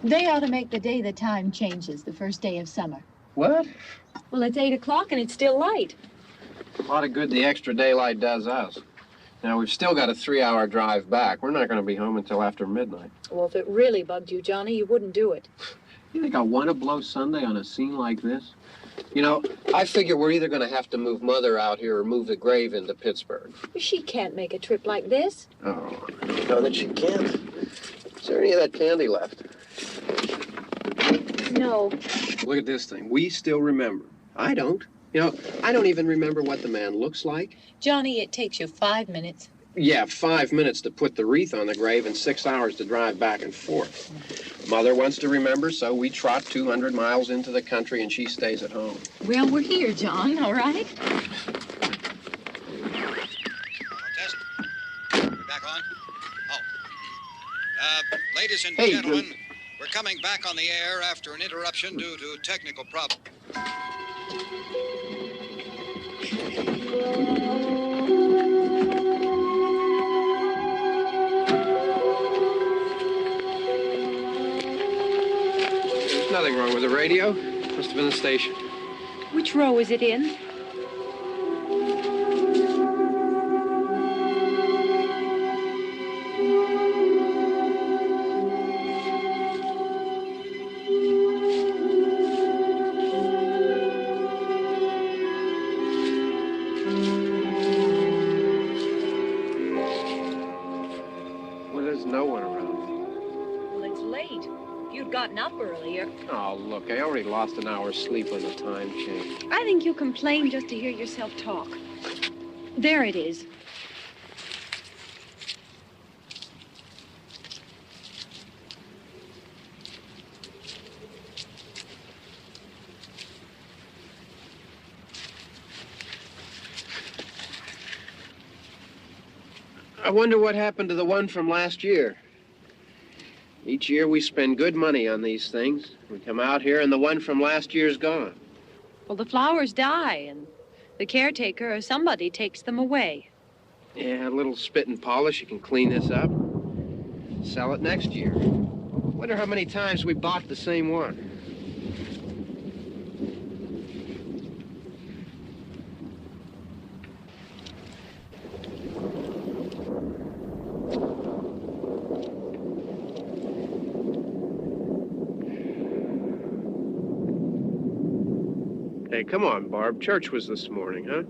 They ought to make the day the time changes, the first day of summer. What? Well, it's 8 o'clock and it's still light. A lot of good the extra daylight does us. Now, we've still got a 3-hour drive back. We're not going to be home until after midnight. Well, if it really bugged you, Johnny, you wouldn't do it. You think I want to blow Sunday on a scene like this? You know, I figure we're either going to have to move Mother out here or move the grave into Pittsburgh. She can't make a trip like this. Oh, I don't know that she can't. Is there any of that candy left? No. Look at this thing. We still remember. I don't. You know, I don't even remember what the man looks like. Johnny, it takes you 5 minutes. Yeah, 5 minutes to put the wreath on the grave and 6 hours to drive back and forth. Mother wants to remember, so we trot 200 miles into the country and she stays at home. Well, we're here, John, all right? Test. We're back on? Oh. Ladies and gentlemen, we're coming back on the air after an interruption due to technical problems. There's nothing wrong with the radio. Must have been the station. Which row is it in? Up earlier. Oh, look, I already lost an hour's sleep when the time changed. I think you complain just to hear yourself talk. There it is. I wonder what happened to the one from last year. Each year we spend good money on these things. We come out here and the one from last year's gone. Well, the flowers die and the caretaker or somebody takes them away. Yeah, a little spit and polish. You can clean this up. Sell it next year. Wonder how many times we bought the same one. Hey, come on, Barb. Church was this morning, huh?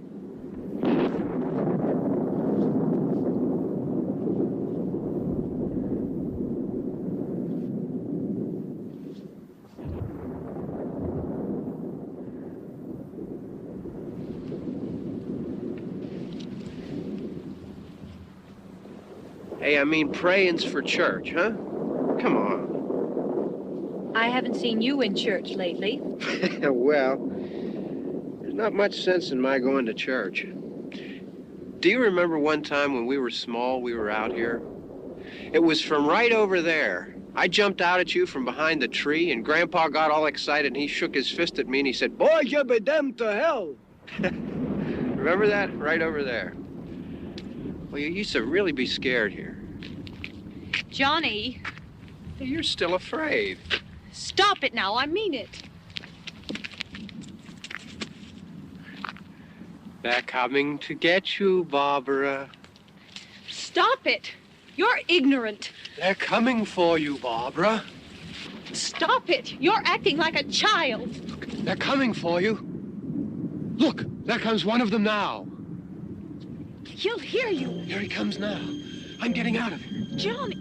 Hey, I mean, praying's for church, huh? Come on. I haven't seen you in church lately. Well, there's not much sense in my going to church. Do you remember one time when we were small, we were out here? It was from right over there. I jumped out at you from behind the tree, and Grandpa got all excited, and he shook his fist at me, and he said, "Boy, you be damned to hell." Remember that? Right over there. Well, you used to really be scared here. Johnny. You're still afraid. Stop it now. I mean it. They're coming to get you, Barbara. Stop it. You're ignorant. They're coming for you, Barbara. Stop it. You're acting like a child. They're coming for you. Look, there comes one of them now. He'll hear you. Here he comes now. I'm getting out of here. Johnny.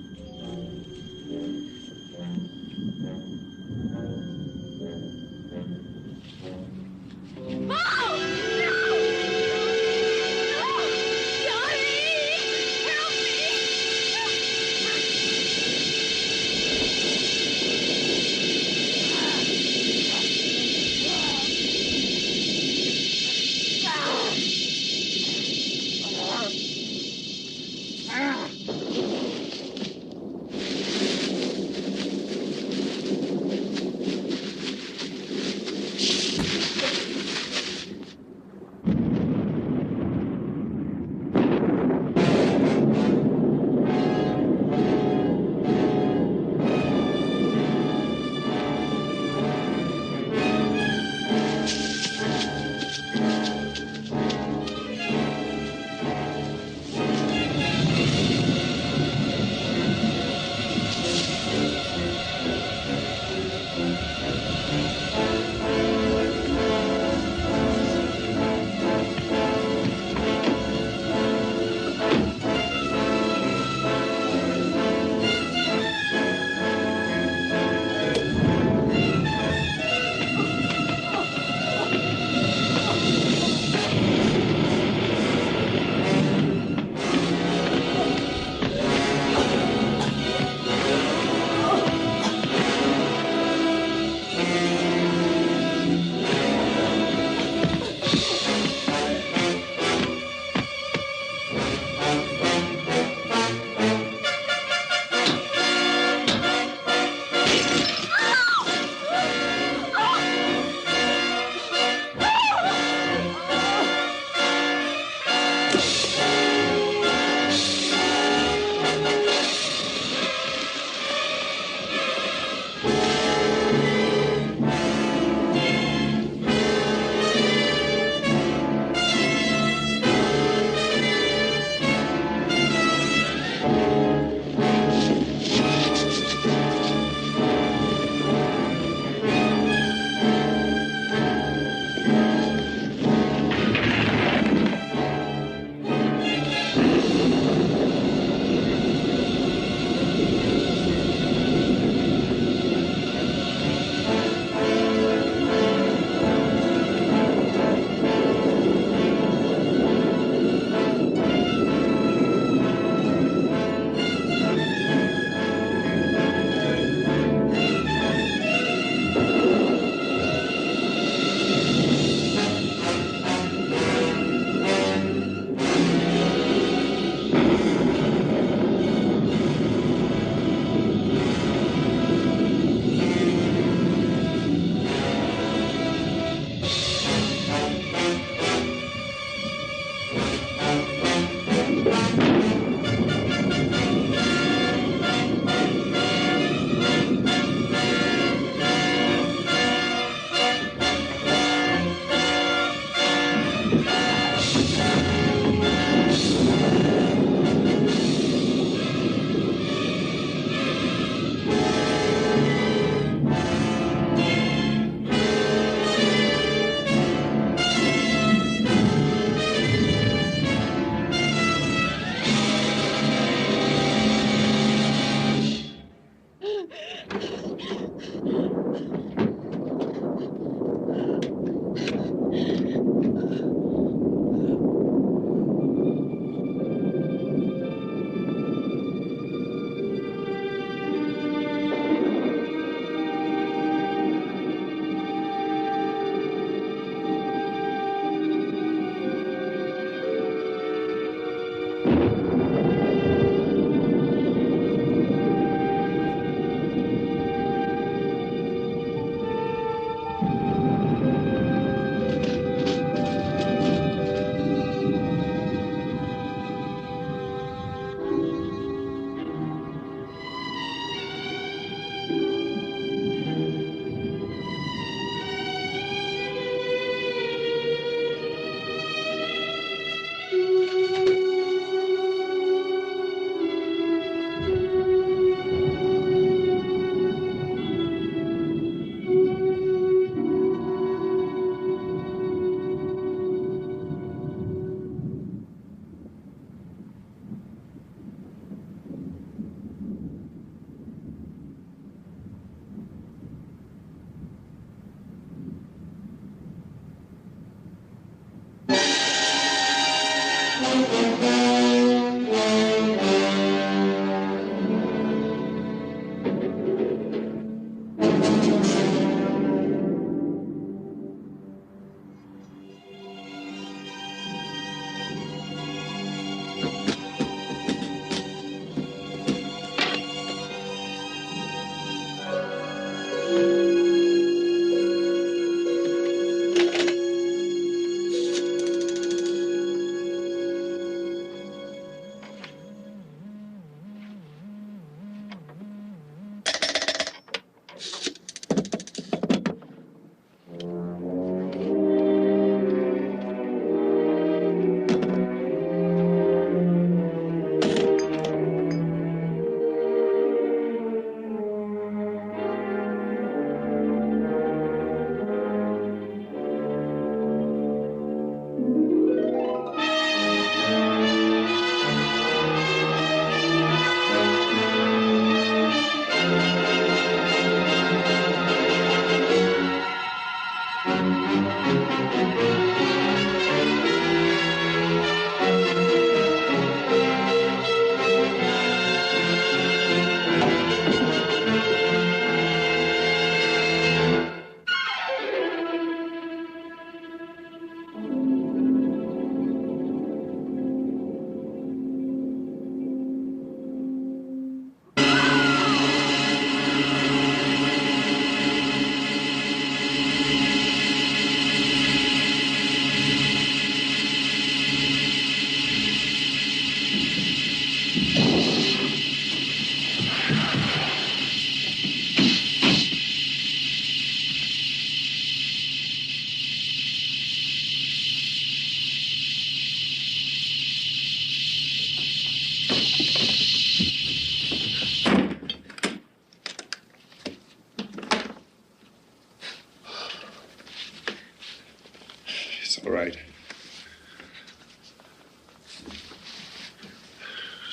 All right.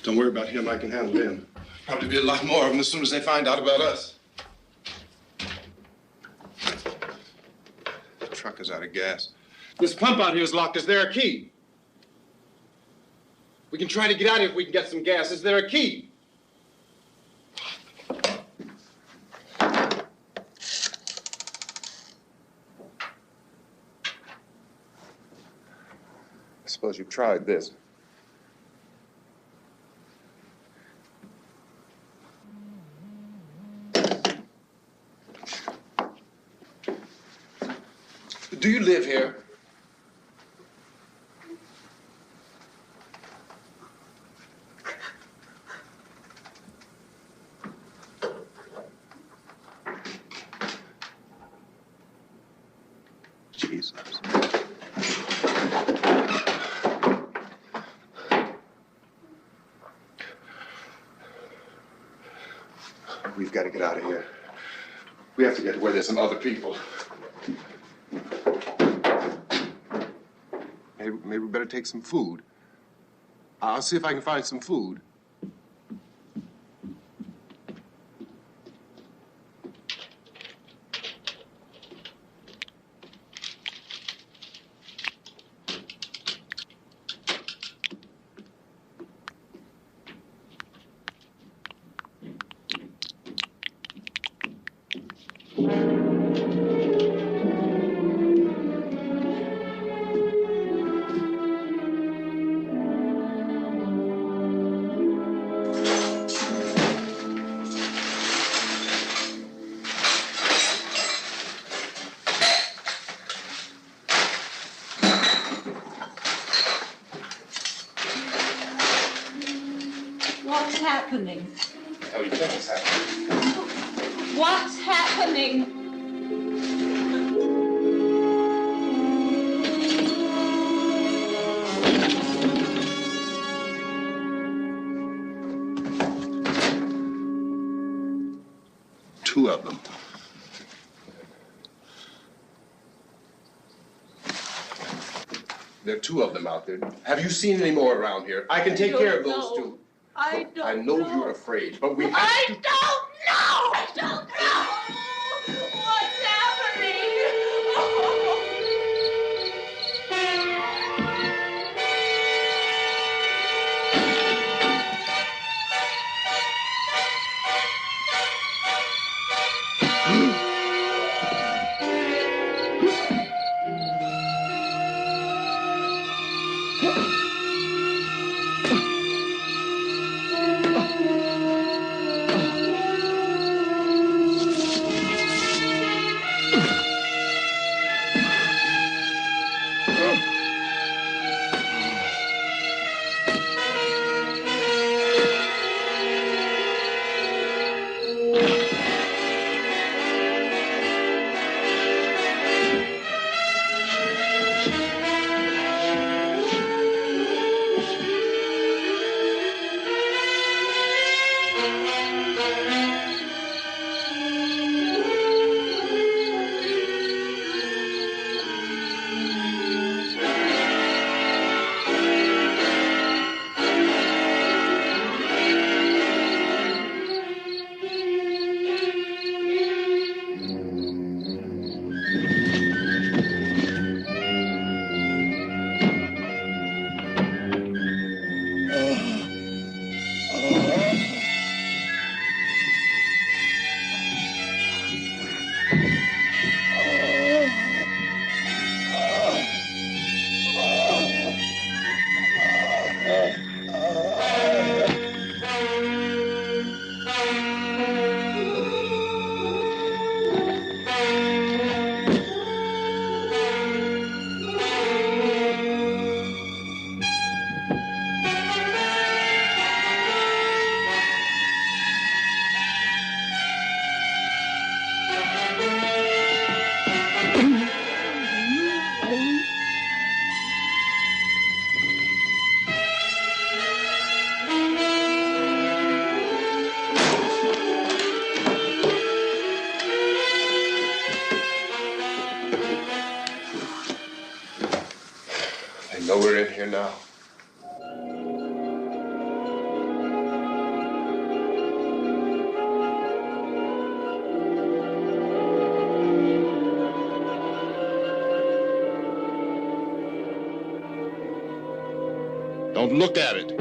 Don't worry about him. I can handle him. Probably be a lot more of them as soon as they find out about us. The truck is out of gas. This pump out here is locked. Is there a key? We can try to get out of here if we can get some gas. Is there a key? I suppose you've tried this. Do you live here? Jesus. We've got to get out of here. We have to get to where there's some other people. Maybe we better take some food. I'll see if I can find some food. What's happening? Oh, you think it's happening? What's happening? Two of them. There are two of them out there. Have you seen any more around here? I can take care of those two. I don't I know you're afraid, but we have to... I don't know! I don't know! What's happening? here now. Don't look at it.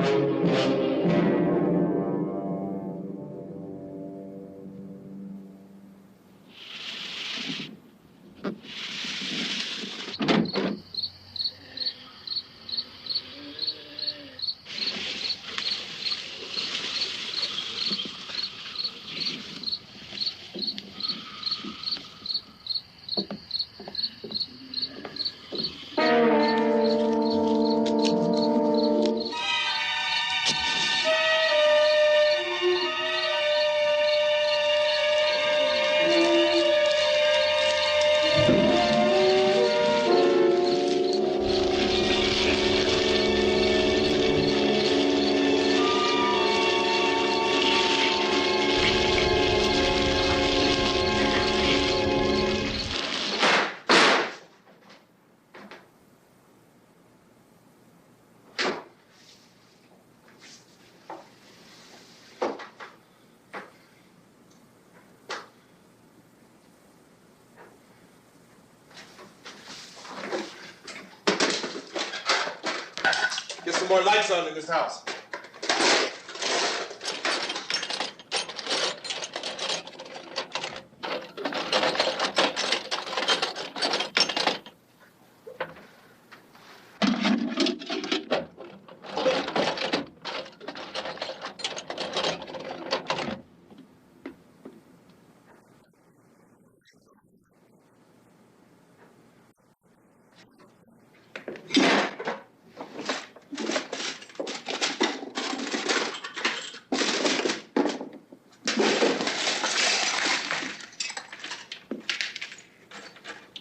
Get some more lights on in this house.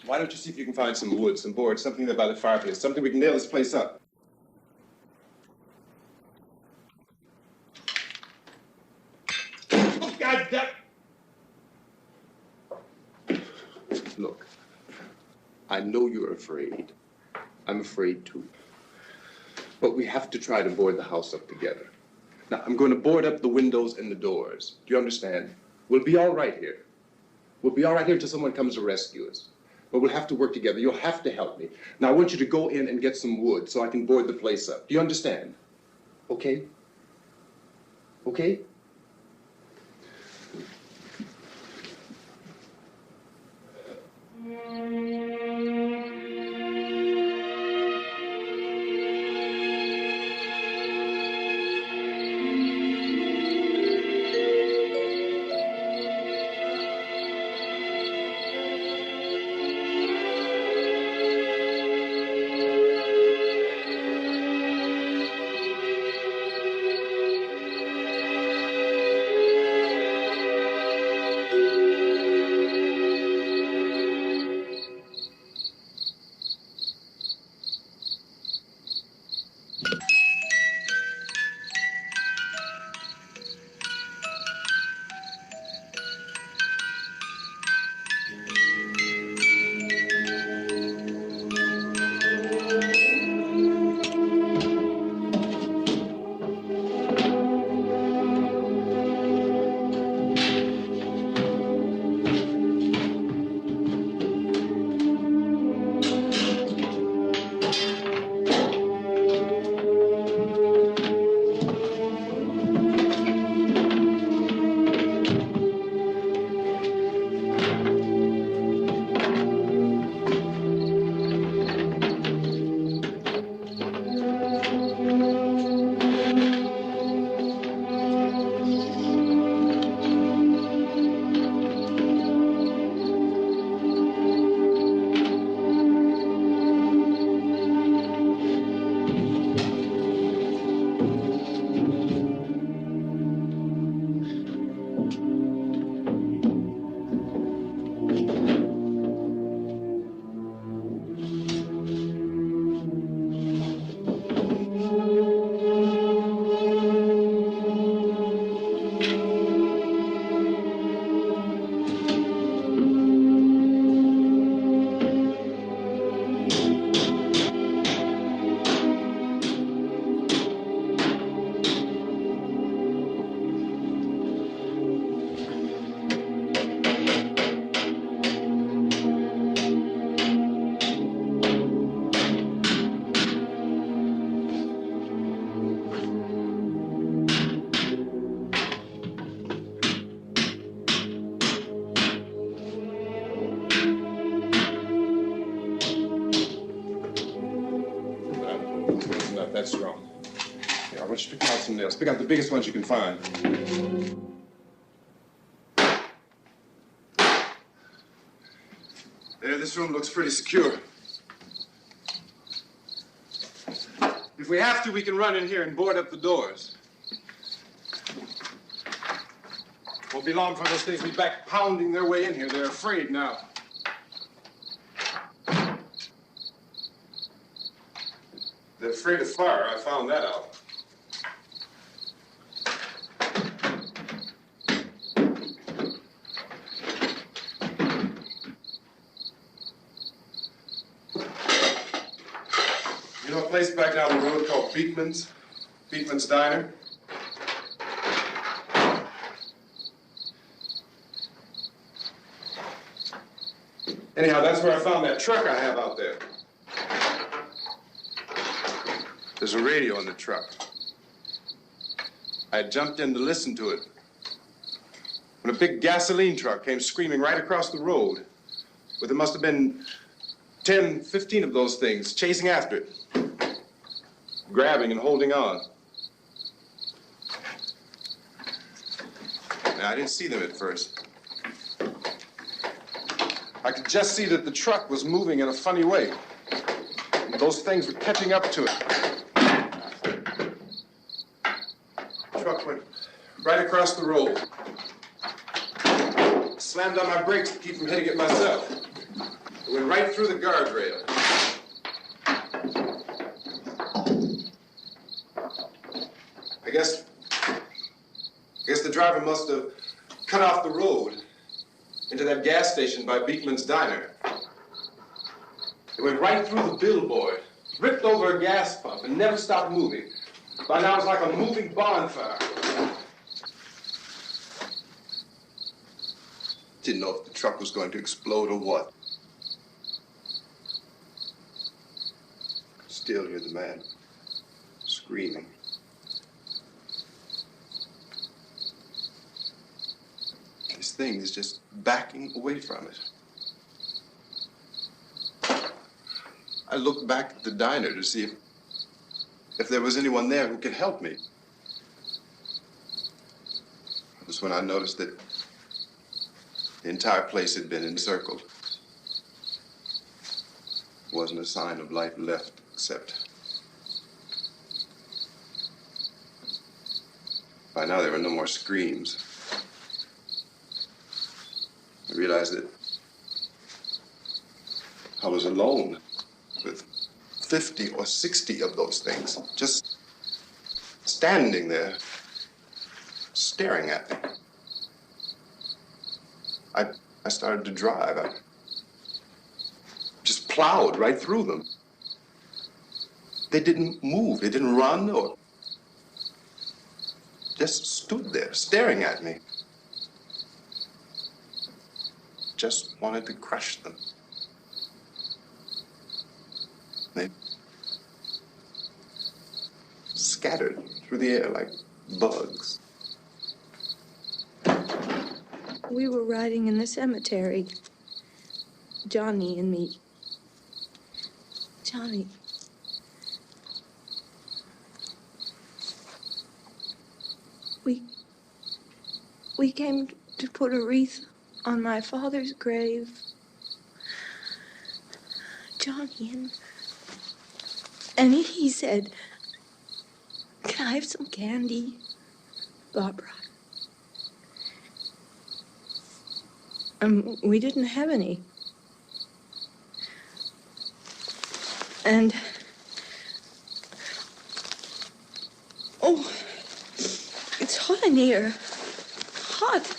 Why don't you see if you can find some wood, some boards, something there by the fireplace, something we can nail this place up. Oh, God damn! Look, I know you're afraid. I'm afraid too. But we have to try to board the house up together. Now, I'm going to board up the windows and the doors. Do you understand? We'll be all right here. We'll be all right here until someone comes to rescue us. But we'll have to work together. You'll have to help me. Now, I want you to go in and get some wood so I can board the place up. Do you understand? Okay? Okay? that strong. Here, I want you to pick out some nails. Pick out the biggest ones you can find. There, this room looks pretty secure. If we have to, we can run in here and board up the doors. Won't be long for those things to be back pounding their way in here. They're afraid now. They're afraid of fire. I found that out. You know a place back down the road called Beekman's? Beekman's Diner? Anyhow, that's where I found that truck I have out there. There's a radio in the truck. I jumped in to listen to it when a big gasoline truck came screaming right across the road with there must have been 10, 15 of those things chasing after it, grabbing and holding on. Now, I didn't see them at first. I could just see that the truck was moving in a funny way. And those things were catching up to it. The truck went right across the road. Slammed on my brakes to keep from hitting it myself. It went right through the guardrail. I guess the driver must have cut off the road into that gas station by Beekman's Diner. It went right through the billboard, ripped over a gas pump, and never stopped moving. By now, it's like a moving bonfire. Didn't know if the truck was going to explode or what. Still hear the man screaming. This thing is just backing away from it. I looked back at the diner to see if there was anyone there who could help me. It was when I noticed that the entire place had been encircled. There wasn't a sign of life left except by now there were no more screams. I realized that I was alone with 50 or 60 of those things, just standing there, staring at me. I started to drive. I just plowed right through them. They didn't move. They didn't run or just stood there, staring at me. Just wanted to crush them. They scattered through the air like bugs. We were riding in the cemetery, Johnny and me. Johnny. We came to put a wreath on my father's grave. Johnny, and he said, "Can I have some candy, Barbara?" We didn't have any. And, oh, it's hot in here. Hot.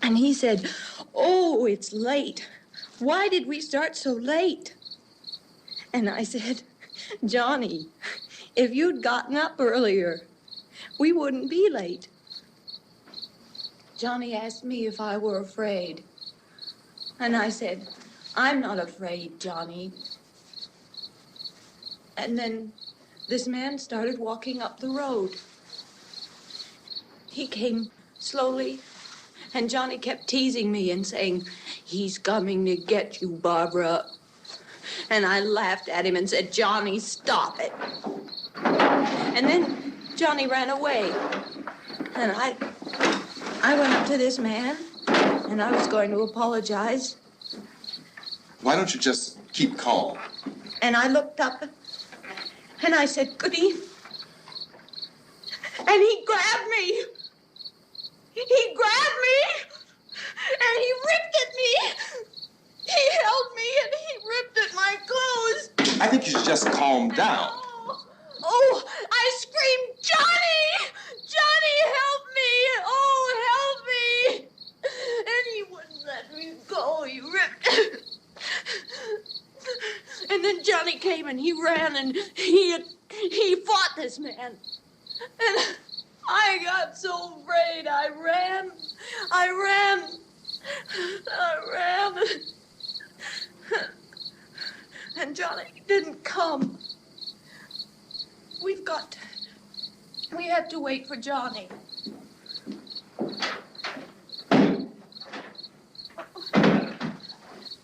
And he said, "Oh, it's late. Why did we start so late?" And I said, "Johnny, if you'd gotten up earlier, we wouldn't be late." Johnny asked me if I were afraid. And I said, "I'm not afraid, Johnny." And then this man started walking up the road. He came slowly, and Johnny kept teasing me and saying, "He's coming to get you, Barbara." And I laughed at him and said, "Johnny, stop it." And then Johnny ran away. And I went up to this man, and I was going to apologize. Why don't you just keep calm? And I looked up, and I said, "Goody." And he grabbed me. He grabbed me, and he ripped at me. He held me, and he ripped at my clothes. I think you should just calm down. Oh, I screamed, "Johnny! Johnny, help me! Oh, help me!" And he wouldn't let me go. He ripped. And then Johnny came and he ran and he fought this man. And I got so afraid. I ran. And Johnny didn't come. We have to wait for Johnny.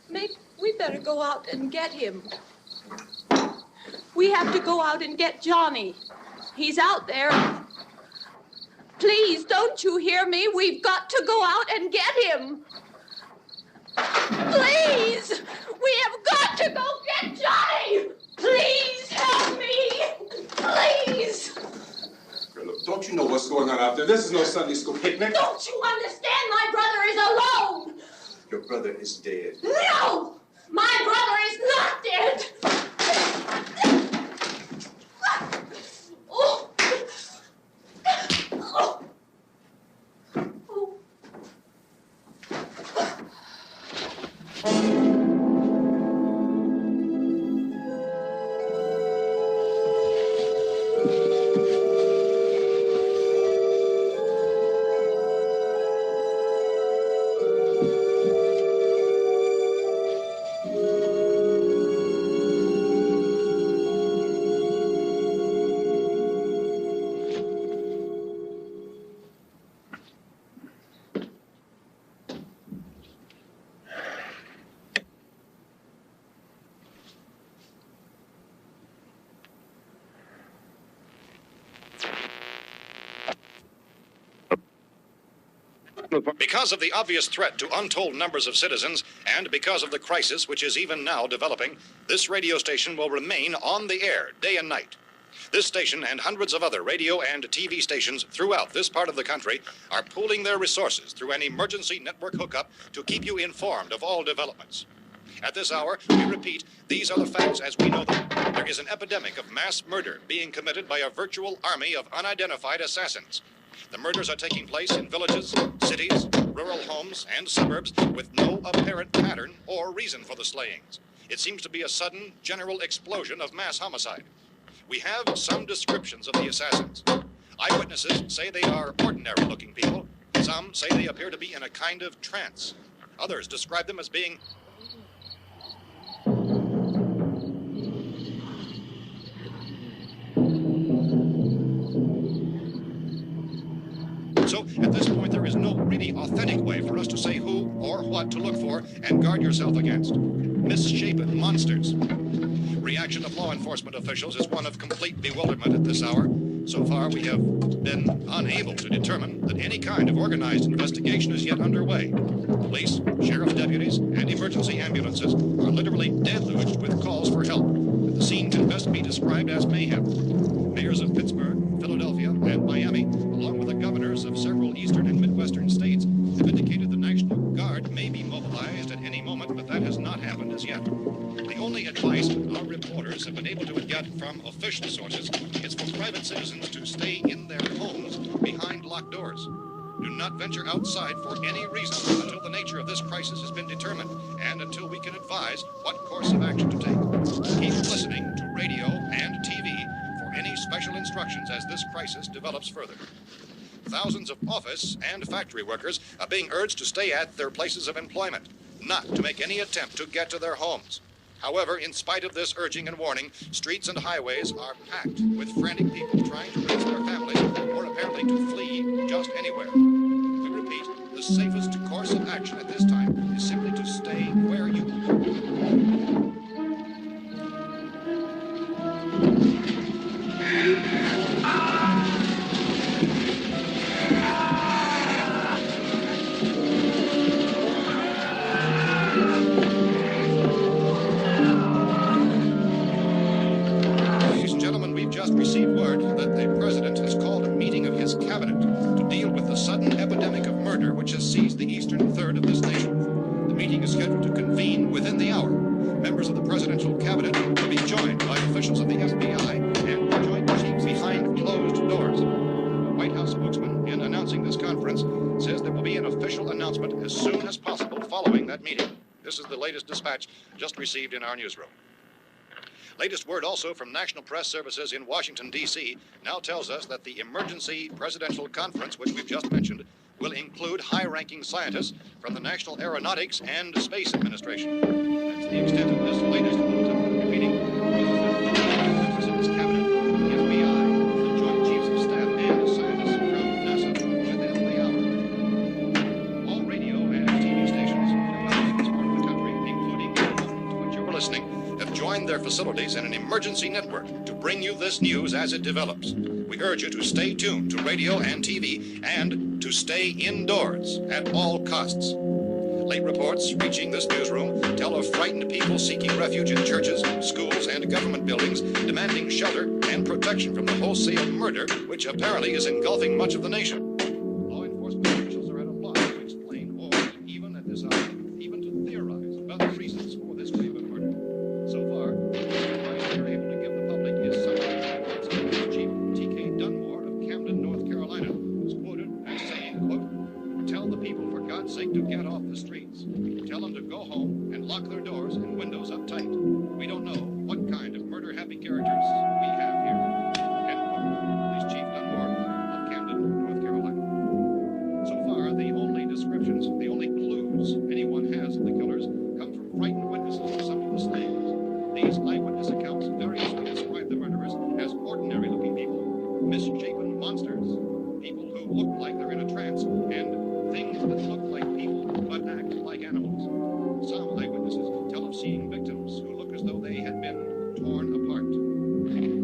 Maybe we better go out and get him. We have to go out and get Johnny. He's out there. Please, don't you hear me? We've got to go out and get him. Please! We have got to go get Johnny! Please help me! Please! Look, don't you know what's going on out there? This is no Sunday school picnic. Don't you understand? My brother is alone! Your brother is dead. No! My brother is not dead! Oh. Oh. Oh. Because of the obvious threat to untold numbers of citizens, and because of the crisis which is even now developing, this radio station will remain on the air day and night. This station and hundreds of other radio and TV stations throughout this part of the country are pooling their resources through an emergency network hookup to keep you informed of all developments. At this hour, we repeat, these are the facts as we know them. There is an epidemic of mass murder being committed by a virtual army of unidentified assassins. The murders are taking place in villages, cities, rural homes, and suburbs with no apparent pattern or reason for the slayings. It seems to be a sudden, general explosion of mass homicide. We have some descriptions of the assassins. Eyewitnesses say they are ordinary-looking people. Some say they appear to be in a kind of trance. Others describe them as being So, at this point, there is no really authentic way for us to say who or what to look for and guard yourself against. Misshapen monsters. Reaction of law enforcement officials is one of complete bewilderment at this hour. So far, we have been unable to determine that any kind of organized investigation is yet underway. Police, sheriff's deputies, and emergency ambulances are literally deluged with calls for help. And the scene can best be described as mayhem. Mayors of Pittsburgh, Philadelphia, and Miami, along with the governors of several eastern and midwestern states, have indicated the National Guard may be mobilized at any moment, but that has not happened as yet. The only advice our reporters have been able to get from official sources is for private citizens to stay in their homes behind locked doors. Do not venture outside for any reason until the nature of this crisis has been determined and until we can advise what course of action to take. Keep listening to radio and TV for any special instructions as this crisis develops further. Thousands of office and factory workers are being urged to stay at their places of employment, not to make any attempt to get to their homes. However, in spite of this urging and warning, streets and highways are packed with frantic people trying to raise their families or apparently to flee just anywhere. We repeat, the safest course of action at this time is simply to murder which has seized the eastern third of this nation. The meeting is scheduled to convene within the hour. Members of the presidential cabinet will be joined by officials of the FBI and joint chiefs behind closed doors. The White House spokesman, in announcing this conference, says there will be an official announcement as soon as possible following that meeting. This is the latest dispatch just received in our newsroom. Latest word also from National Press Services in Washington, D.C. now tells us that the emergency presidential conference, which we've just mentioned, will include high-ranking scientists from the National Aeronautics and Space Administration. That's the extent of this latest meeting. Members of this cabinet, the FBI, the Joint Chiefs of Staff, and scientists from NASA within the hour. All radio and TV stations throughout this part of the country, including to which you were listening, have joined their facilities in an emergency network to bring you this news as it develops. We urge you to stay tuned to radio and TV and to stay indoors at all costs. Late reports reaching this newsroom tell of frightened people seeking refuge in churches, schools, and government buildings, demanding shelter and protection from the wholesale murder which apparently is engulfing much of the nation. Law enforcement officials are at a loss to explain or, even at this hour, even to theorize about the reasons for this wave of murder. So far, the advice they're able to give the public is something Chief T.K. Dunmore of Camden, North Carolina, who's quoted as saying, quote, "Tell the people, for God's sake, to get off the streets. Tell them to go home and lock their doors and windows up tight. We don't know what kind of murder-happy characters we have here." End quote. This Chief Dunmore of Camden, North Carolina. So far, the only descriptions, the only clues anyone has of the killers come from frightened witnesses of some of the slayings. These eyewitness accounts variously describe the murderers as ordinary-looking people, misshapen monsters, people who look like they're in a trance, and things that look like people but act like animals. Some eyewitnesses tell of seeing victims who look as though they had been torn apart.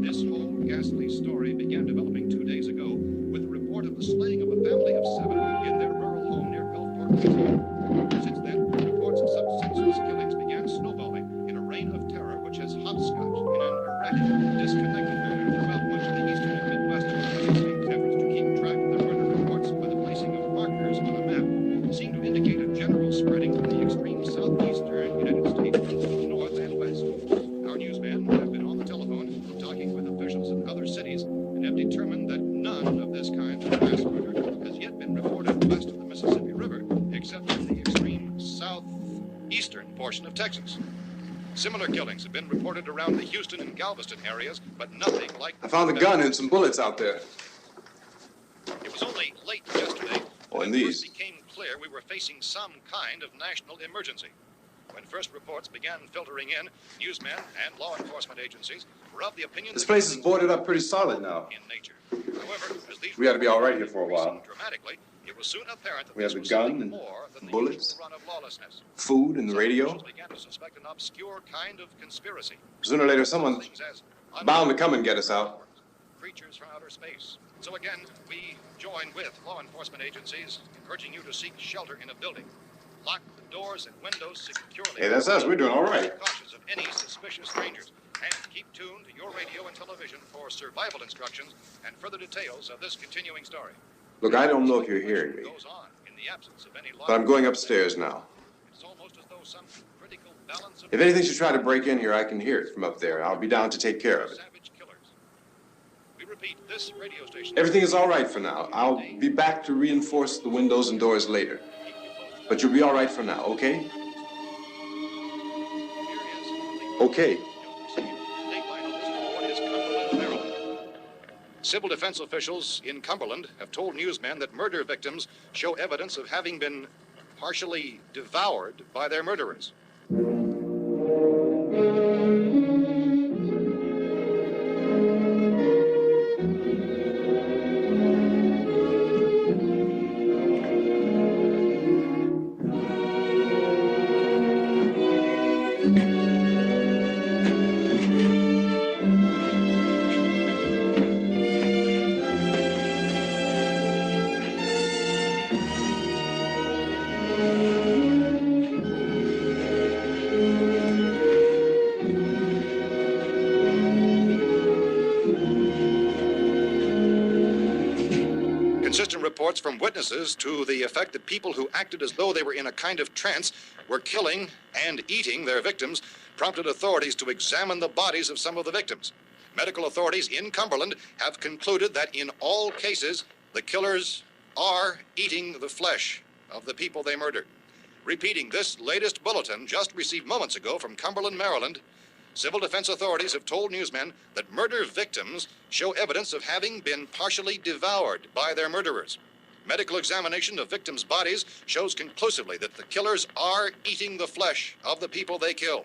This whole ghastly story began developing 2 days ago with the report of the slaying of a family of 7 in their rural home near Gulfport, Louisiana. Since then, reports of such senseless killings began snowballing in a reign of terror which has hopscotched in an erratic, disconnected manner throughout much of the eastern and midwestern United States. Efforts to keep track of the murder reports by the placing of markers on a map seem to indicate a general spreading from the extreme southeastern United States to the north and west. Our newsmen have been on the telephone talking with officials in other cities and have determined that none of this kind of mass murder has yet been reported west of the Mississippi River, except in the extreme southeastern portion of Texas. Similar killings have been reported around the Houston and Galveston areas, but nothing like... I found a gun and some bullets out there. It was only late yesterday and it these. first became clear we were facing some kind of national emergency. When first reports began filtering in, newsmen and law enforcement agencies were of the opinion This that place is boarded up pretty solid now. in nature. However, as these We ought to be all right here reports for a while. increased dramatically, it was soon apparent that We have this the was gun something and more than the bullets, usual run of lawlessness. food and the Some radio. officials began to suspect an obscure kind of conspiracy. Sooner or later, someone's Things as bound to come and get us out. creatures from outer space. So again, we join with law enforcement agencies, urging you to seek shelter in a building. Lock the doors and windows securely. Hey, that's us. We're doing all right. Cautious of any suspicious strangers. And keep tuned to your radio and television for survival instructions and further details of this continuing story. Look, I don't know if you're hearing me, Goes on in the absence of any but I'm going upstairs now. It's almost as though some critical balance of If anything should try to break in here, I can hear it from up there. I'll be down to take care of it. savage killers. We repeat, this radio station. Everything is all right for now. I'll be back to reinforce the windows and doors later. But you'll be all right for now, okay? Okay. Civil defense officials in Cumberland have told newsmen that murder victims show evidence of having been partially devoured by their murderers. Consistent reports from witnesses to the effect that people who acted as though they were in a kind of trance were killing and eating their victims prompted authorities to examine the bodies of some of the victims. Medical authorities in Cumberland have concluded that in all cases, the killers are eating the flesh of the people they murdered. Repeating this latest bulletin just received moments ago from Cumberland, Maryland, civil defense authorities have told newsmen that murder victims show evidence of having been partially devoured by their murderers. Medical examination of victims' bodies shows conclusively that the killers are eating the flesh of the people they kill.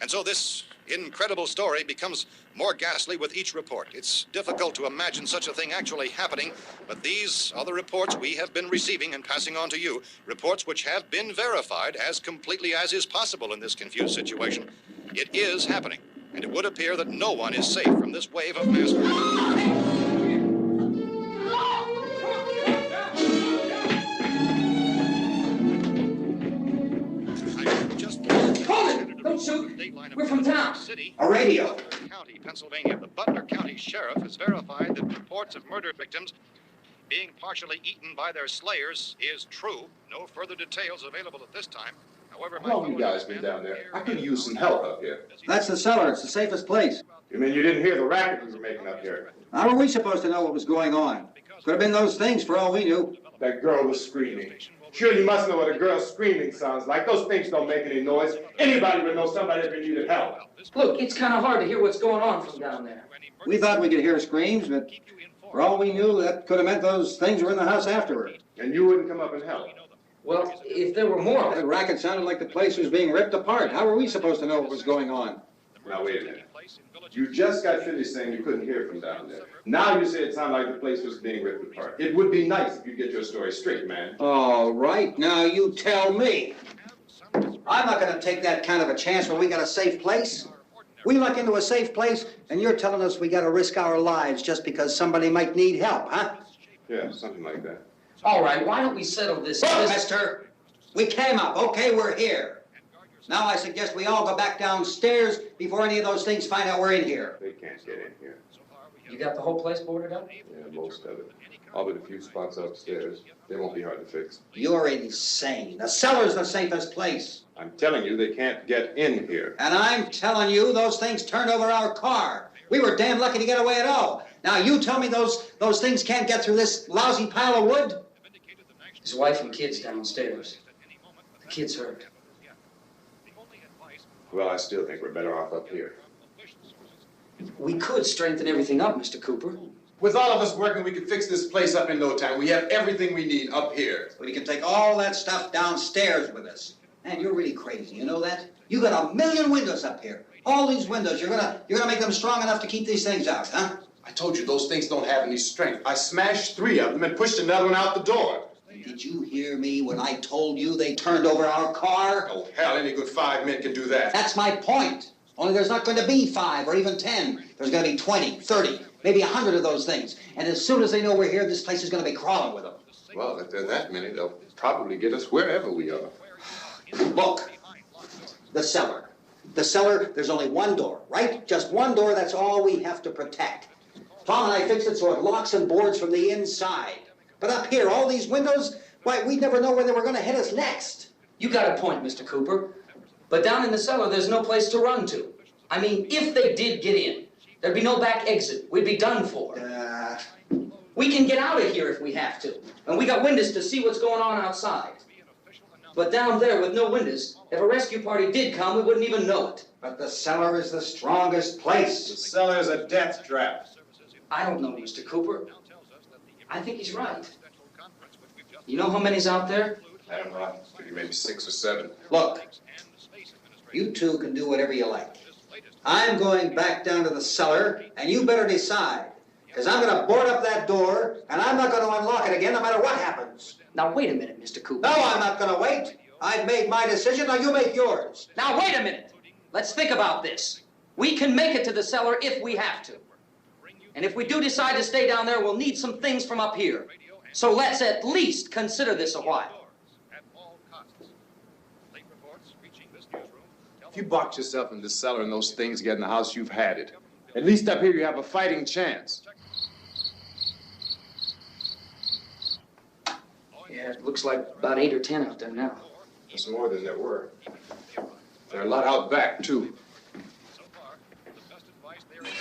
And so this incredible story becomes more ghastly with each report. It's difficult to imagine such a thing actually happening, but these are the reports we have been receiving and passing on to you, reports which have been verified as completely as is possible in this confused situation. It is happening, and it would appear that no one is safe from this wave of mass murder. Don't shoot. We're from town. A radio. County, Pennsylvania. The Butler County Sheriff has verified that reports of murder victims being partially eaten by their slayers is true. No further details available at this time. However, how long you guys been down there? I could use some help up here. That's the cellar. It's the safest place. You mean you didn't hear the racket we were making up here? How were we supposed to know what was going on? Could have been those things for all we knew. That girl was screaming. Sure, you must know what a girl screaming sounds like. Those things don't make any noise. Anybody would know somebody if they needed help. Look, it's kind of hard to hear what's going on from down there. We thought we could hear screams, but for all we knew, that could have meant those things were in the house afterward. And you wouldn't come up and help? Well, if there were more... That racket sounded like the place was being ripped apart. How were we supposed to know what was going on? Now, wait a minute. You just got finished saying you couldn't hear from down there. Now you say it sounded like the place was being ripped apart. It would be nice if you get your story straight, man. All right, now you tell me. I'm not going to take that kind of a chance when we got a safe place. We luck into a safe place, and you're telling us we got to risk our lives just because somebody might need help, huh? Yeah, something like that. All right, why don't we settle this? Look, mister, we came up. Okay, we're here. Now I suggest we all go back downstairs before any of those things find out we're in here. They can't get in here. You got the whole place boarded up? Yeah, most of it. All but a few spots upstairs. They won't be hard to fix. You're insane. The cellar's the safest place. I'm telling you, they can't get in here. And I'm telling you, those things turned over our car. We were damn lucky to get away at all. Now you tell me those things can't get through this lousy pile of wood? His wife and kids downstairs. The kid's hurt. Well, I still think we're better off up here. We could strengthen everything up, Mr. Cooper. With all of us working, we could fix this place up in no time. We have everything we need up here. We can take all that stuff downstairs with us. Man, you're really crazy, you know that? You got 1,000,000 windows up here. All these windows, you're gonna make them strong enough to keep these things out, huh? I told you those things don't have any strength. I smashed 3 of them and pushed another one out the door. Did you hear me when I told you they turned over our car? Oh, hell, any good 5 men can do that. That's my point. Only there's not going to be 5 or even 10. There's going to be 20, 30, maybe 100 of those things. And as soon as they know we're here, this place is going to be crawling with them. Well, if there are that many, they'll probably get us wherever we are. Look, the cellar. The cellar, there's only one door, right? Just one door, that's all we have to protect. Tom and I fixed it so it locks and boards from the inside. But up here, all these windows, why, we'd never know where they were going to hit us next. You got a point, Mr. Cooper. But down in the cellar, there's no place to run to. I mean, if they did get in, there'd be no back exit. We'd be done for. We can get out of here if we have to. And we got windows to see what's going on outside. But down there with no windows, if a rescue party did come, we wouldn't even know it. But the cellar is the strongest place. The cellar's a death trap. I don't know, Mr. Cooper. I think he's right. You know how many's out there? I don't know. Maybe 6 or 7. Look, you two can do whatever you like. I'm going back down to the cellar, and you better decide. Because I'm going to board up that door, and I'm not going to unlock it again no matter what happens. Now, wait a minute, Mr. Cooper. No, I'm not going to wait. I've made my decision, now you make yours. Now, wait a minute. Let's think about this. We can make it to the cellar if we have to. And if we do decide to stay down there, we'll need some things from up here. So let's at least consider this a while. If you box yourself in the cellar and those things get in the house, you've had it. At least up here you have a fighting chance. Yeah, it looks like about 8 or 10 out there now. There's more than there were. There are a lot out back, too. So far, the best advice there is.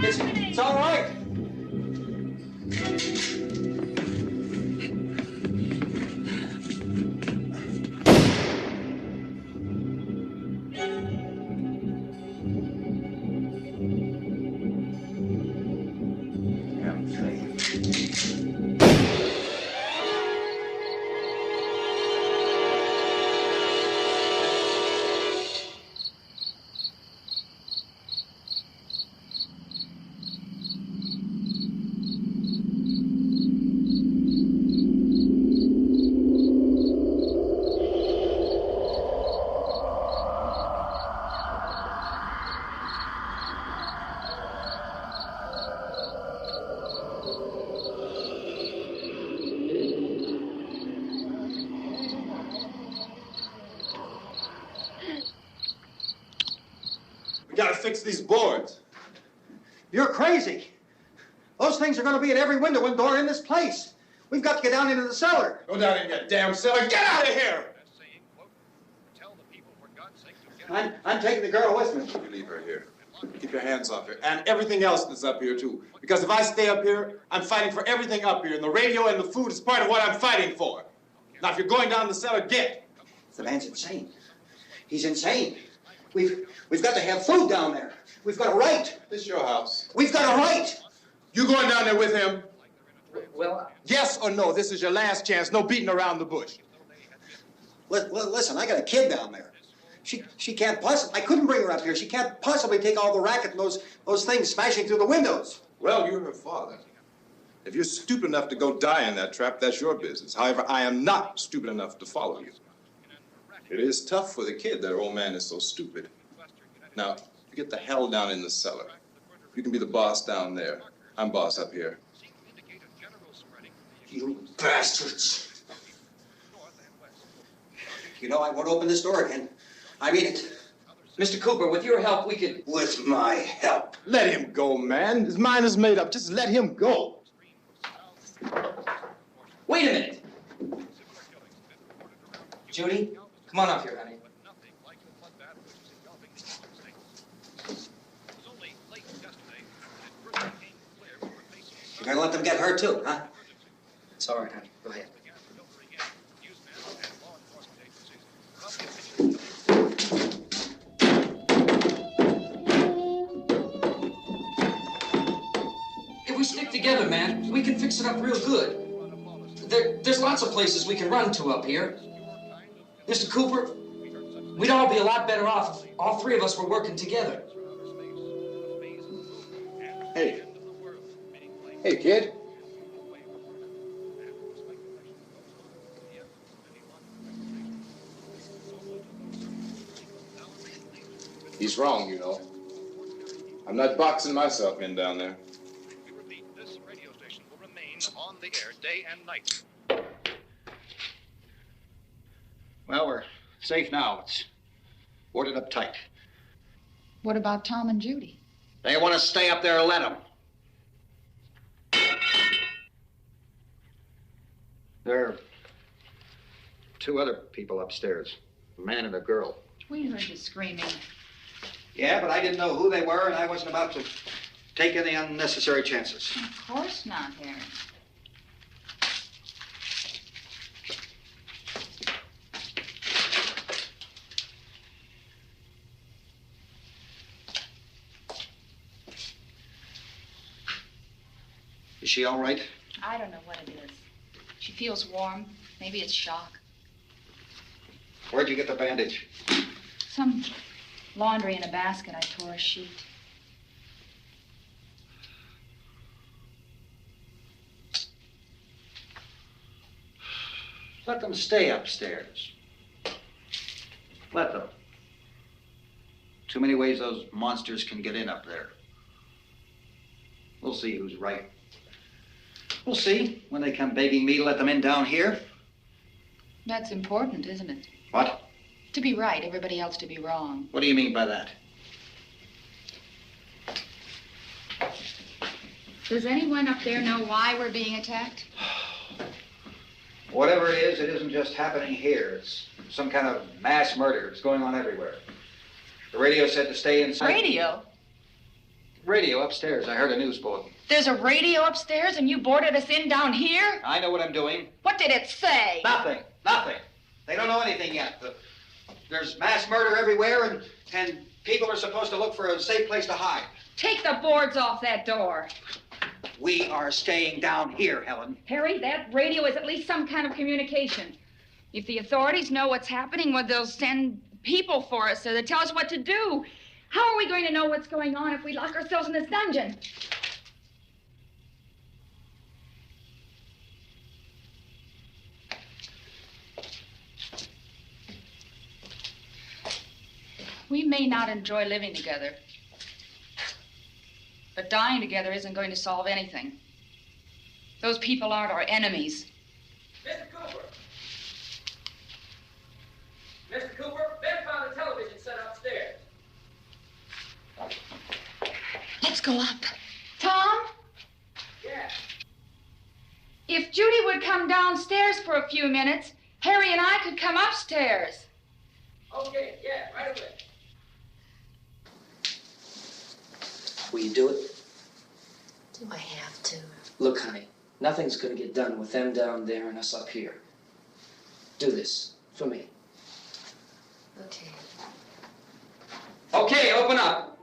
It's all right. We gotta fix these boards. You're crazy. Those things are going to be at every window and door in this place. We've got to get down into the cellar. Go down in your damn cellar. Get out of here! I'm taking the girl with me. You leave her here. Keep your hands off her. And everything else that's up here, too. Because if I stay up here, I'm fighting for everything up here. And the radio and the food is part of what I'm fighting for. Now, if you're going down the cellar, get. The man's insane. He's insane. We've got to have food down there. We've got a right. This is your house. We've got a right. You going down there with him? Well, Yes or no? This is your last chance. No beating around the bush. Listen, I got a kid down there. She can't possibly, I couldn't bring her up here. She can't possibly take all the racket and those things smashing through the windows. Well, you're her father. If you're stupid enough to go die in that trap, that's your business. However, I am not stupid enough to follow you. It is tough for the kid that her old man is so stupid. Now, you get the hell down in the cellar. You can be the boss down there. I'm boss up here. You bastards. You know, I won't open this door again. I mean it. Mr. Cooper, with your help, we could... With my help. Let him go, man. His mind is made up. Just let him go. Wait a minute. Judy, come on up here, honey. You're gonna let them get hurt too, huh? It's all right, honey. Go ahead. If we stick together, man, we can fix it up real good. There's lots of places we can run to up here. Mr. Cooper, we'd all be a lot better off if all three of us were working together. Hey. Hey, kid. He's wrong, you know. I'm not boxing myself in down there. We repeat, this radio station will remain on the air day and night. Well, we're safe now. It's boarded up tight. What about Tom and Judy? They want to stay up there, let them. There are two other people upstairs, a man and a girl. We heard you screaming. Yeah, but I didn't know who they were, and I wasn't about to take any unnecessary chances. Of course not, Harry. Is she all right? I don't know what it is. She feels warm. Maybe it's shock. Where'd you get the bandage? Some laundry in a basket. I tore a sheet. Let them stay upstairs. Let them. Too many ways those monsters can get in up there. We'll see who's right. We'll see when they come begging me to let them in down here. That's important, isn't it? What? To be right, everybody else to be wrong. What do you mean by that? Does anyone up there know why we're being attacked? Whatever it isn't just happening here. It's some kind of mass murder. It's going on everywhere. The radio said to stay inside. Radio? Radio upstairs. I heard a news bulletin. There's a radio upstairs and you boarded us in down here? I know what I'm doing. What did it say? Nothing. Nothing. They don't know anything yet. There's mass murder everywhere, and people are supposed to look for a safe place to hide. Take the boards off that door. We are staying down here, Helen. Harry, that radio is at least some kind of communication. If the authorities know what's happening, well, they'll send people for us so they tell us what to do. How are we going to know what's going on if we lock ourselves in this dungeon? We may not enjoy living together, but dying together isn't going to solve anything. Those people aren't our enemies. Mr. Cooper! Mr. Cooper, Ben found a television set upstairs. Let's go up. Tom? Yeah. If Judy would come downstairs for a few minutes, Harry and I could come upstairs. Okay, yeah, right away. Will you do it? Do I have to? Look, honey, nothing's gonna get done with them down there and us up here. Do this for me. Okay. Okay, open up.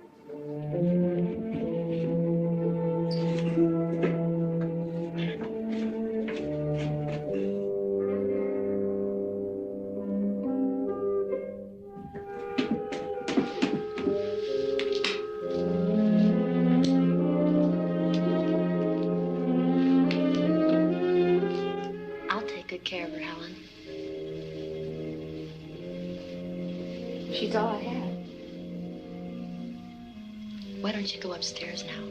I'll take good care of her, Helen. She's all I have. Why don't you go upstairs now?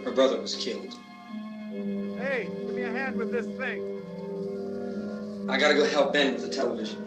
Her brother was killed. Hey, give me a hand with this thing. I gotta go help Ben with the television.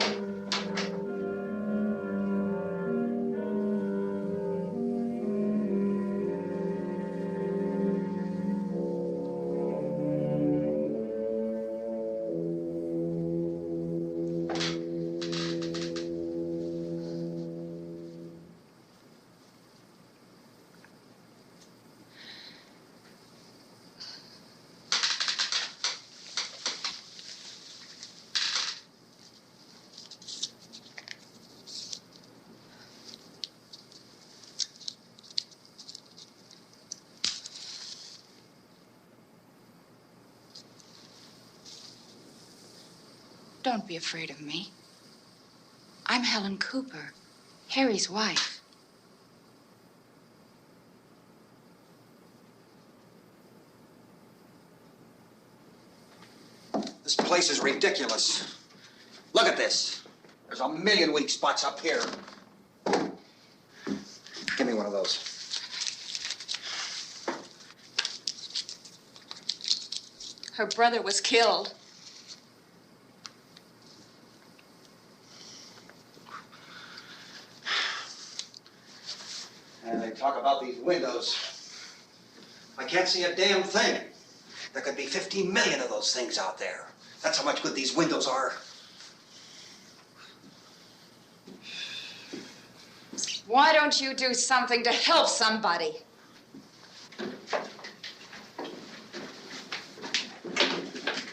Don't be afraid of me. I'm Helen Cooper, Harry's wife. This place is ridiculous. Look at this. There's a million weak spots up here. Give me one of those. Her brother was killed. And they talk about these windows. I can't see a damn thing. There could be 15 million of those things out there. That's how much good these windows are. Why don't you do something to help somebody?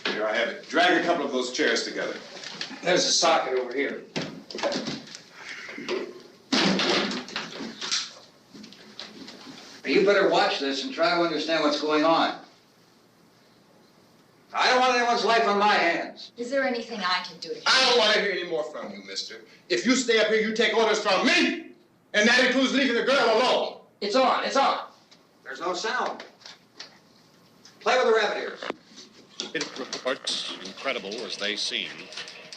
Here, I have it. Drag a couple of those chairs together. There's a socket over here. You better watch this and try to understand what's going on. I don't want anyone's life on my hands. Is there anything I can do to help? I don't want to hear any more from you, mister. If you stay up here, you take orders from me. And that includes leaving the girl alone. It's on, it's on. There's no sound. Play with the rabbit ears. Reports, incredible as they seem,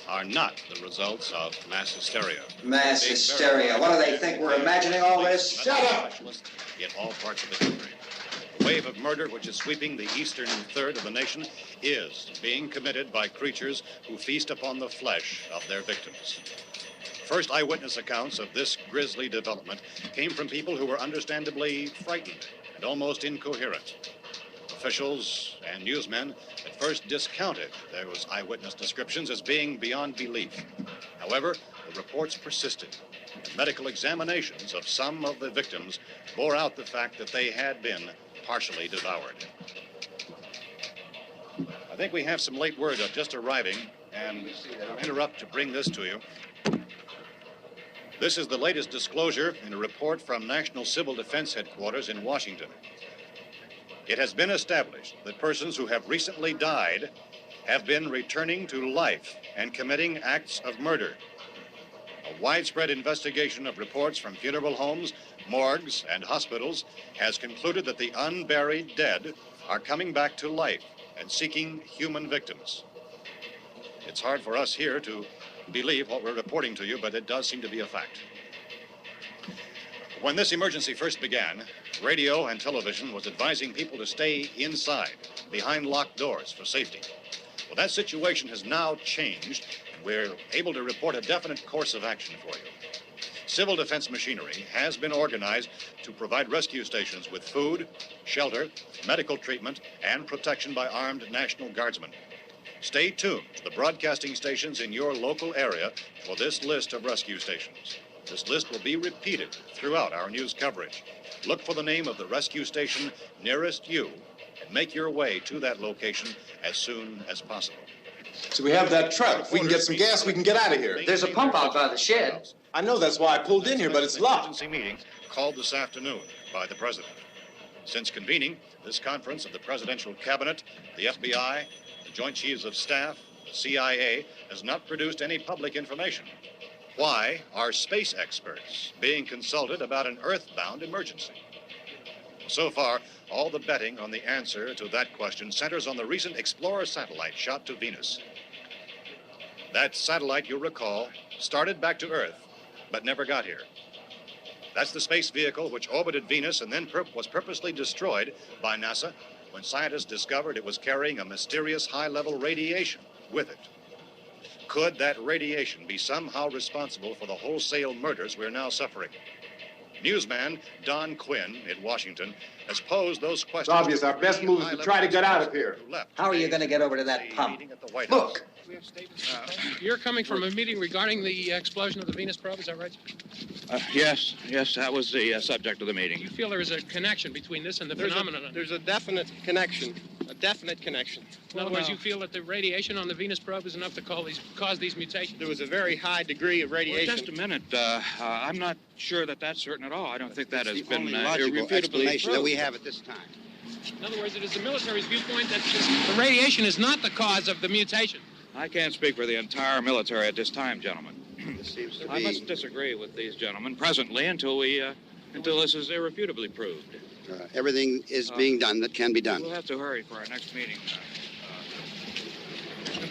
are not the results of mass hysteria. Mass hysteria. What do they think? We're imagining all this? Shut up! In all parts of the country. The wave of murder which is sweeping the eastern third of the nation is being committed by creatures who feast upon the flesh of their victims. First eyewitness accounts of this grisly development came from people who were understandably frightened and almost incoherent. Officials and newsmen at first discounted those eyewitness descriptions as being beyond belief. However, the reports persisted. And medical examinations of some of the victims bore out the fact that they had been partially devoured. I think we have some late word just arriving, and I'll interrupt to bring this to you. This is the latest disclosure in a report from National Civil Defense Headquarters in Washington. It has been established that persons who have recently died have been returning to life and committing acts of murder. A widespread investigation of reports from funeral homes, morgues, and hospitals has concluded that the unburied dead are coming back to life and seeking human victims. It's hard for us here to believe what we're reporting to you, but it does seem to be a fact. When this emergency first began, radio and television was advising people to stay inside, behind locked doors for safety. Well, that situation has now changed. We're able to report a definite course of action for you. Civil defense machinery has been organized to provide rescue stations with food, shelter, medical treatment, and protection by armed National Guardsmen. Stay tuned to the broadcasting stations in your local area for this list of rescue stations. This list will be repeated throughout our news coverage. Look for the name of the rescue station nearest you and make your way to that location as soon as possible. So we have that truck. If we can get some gas, we can get out of here. There's a pump out by the shed. I know, that's why I pulled in here, but it's locked. Emergency meeting called this afternoon by the president. Since convening this conference of the presidential cabinet, the FBI, the Joint Chiefs of Staff, the CIA has not produced any public information. Why are space experts being consulted about an earthbound emergency? So far, all the betting on the answer to that question centers on the recent Explorer satellite shot to Venus. That satellite, you'll recall, started back to Earth, but never got here. That's the space vehicle which orbited Venus and then was purposely destroyed by NASA when scientists discovered it was carrying a mysterious high-level radiation with it. Could that radiation be somehow responsible for the wholesale murders we're now suffering? Newsman Don Quinn in Washington has posed those questions. It's obvious our best move is to try to get out of here. How are you going to get over to that pump? Look! You're coming from a meeting regarding the explosion of the Venus probe, is that right? Yes, that was the subject of the meeting. You feel there is a connection between this and the phenomenon? There's a definite connection. In other words, you feel that the radiation on the Venus probe is enough to cause these mutations? There was a very high degree of radiation. Well, just a minute. I'm not sure that that's certain at all. I don't think that has been logical irrefutably explanation that proved. we have at this time. In other words, it is the military's viewpoint that the radiation is not the cause of the mutation. I can't speak for the entire military at this time, gentlemen. This seems to I be... must disagree with these gentlemen presently until this is irrefutably proved. everything is being done that can be done. We'll have to hurry for our next meeting.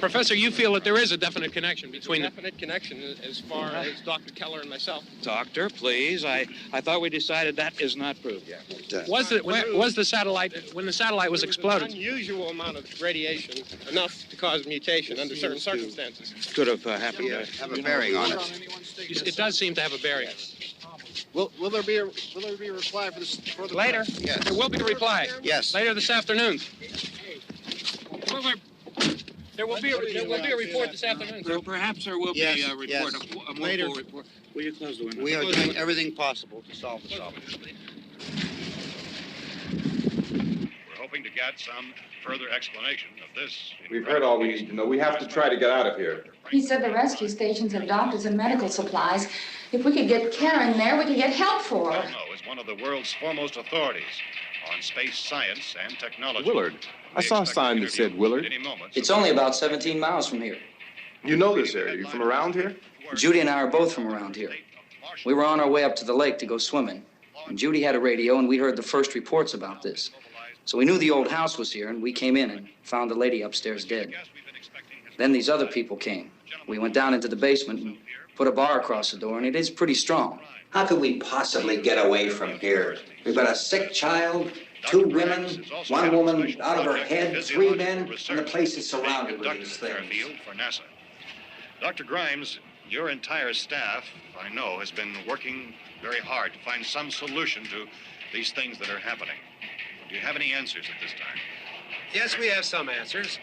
Professor, you feel that there is a definite connection between a definite connection as far as Dr. Keller and myself. Doctor, please. I thought we decided that is not proved yet. Was the satellite, when the satellite was exploded? An unusual amount of radiation, enough to cause mutation under certain circumstances. Could have happened. Have a bearing on it. It does seem to have a bearing. Will there be a reply for this? Later? Yes. There will be a reply. Yes. Later this afternoon. There will be a report this afternoon. Perhaps there will be a report. Later. Will you close the window? We are doing everything possible to solve the problem. We're hoping to get some further explanation of this. We've heard all we need to know. We have to try to get out of here. He said the rescue stations have doctors and medical supplies. If we could get Karen there, we could get help for her. Know is one of the world's foremost authorities on space science and technology. Willard. I saw a sign that said Willard. It's only about 17 miles from here. You know this area. You from around here? Judy and I are both from around here. We were on our way up to the lake to go swimming, and Judy had a radio, and we heard the first reports about this. So we knew the old house was here, and we came in and found the lady upstairs dead. Then these other people came. We went down into the basement and put a bar across the door, and it is pretty strong. How could we possibly get away from here? We've got a sick child, 2 women, 1 woman out of her head, 3 men, and the place is surrounded with these things. For NASA. Dr. Grimes, your entire staff, I know, has been working very hard to find some solution to these things that are happening. Do you have any answers at this time? Yes, we have some answers.